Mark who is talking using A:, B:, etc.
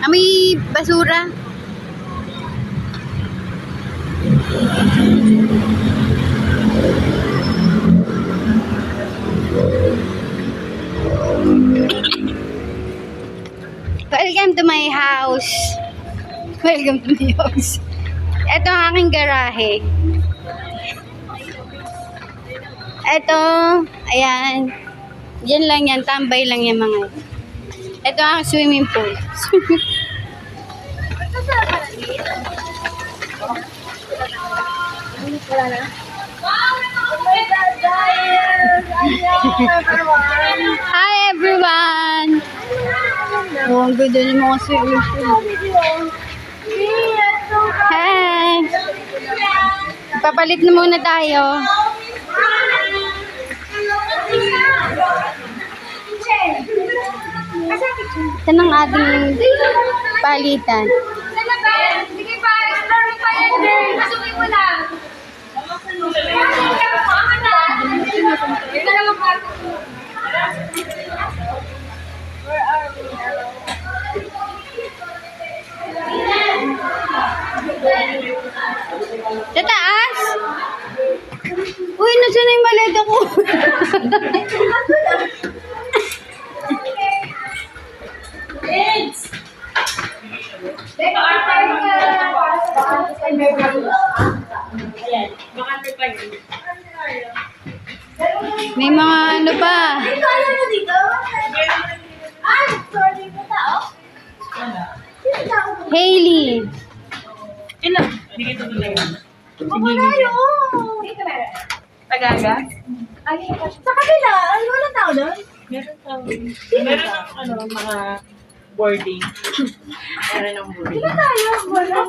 A: May basura. Welcome to my house. Welcome to my house. Ito ang aking garahe. Ito, ayan. Diyan lang yan, tambay lang yan mga. Ito ang swimming pool. Hi everyone! Oh, ang ganda ng mga swimming pool. Hi! Papalit na muna tayo. Ito ng ating palitan.
B: Sige pa, explore mo pa yan, girl. Masukin mo lang. Ito naman pa. Where are we now?
A: Sa taas? Uy, nasa na yung maleta ko? May mga ano pa.
B: Dito, ano na dito? Ay, sorry mo tao?
A: Hailey.
C: Ilan? Hindi kita tuloy.
B: Pumalayo. Dito meron.
C: Tagaga?
B: Ay, sa kabila. Ay, wala tao doon?
C: Meron ng mga boarding. Meron ng boarding.
B: Tayo, wala.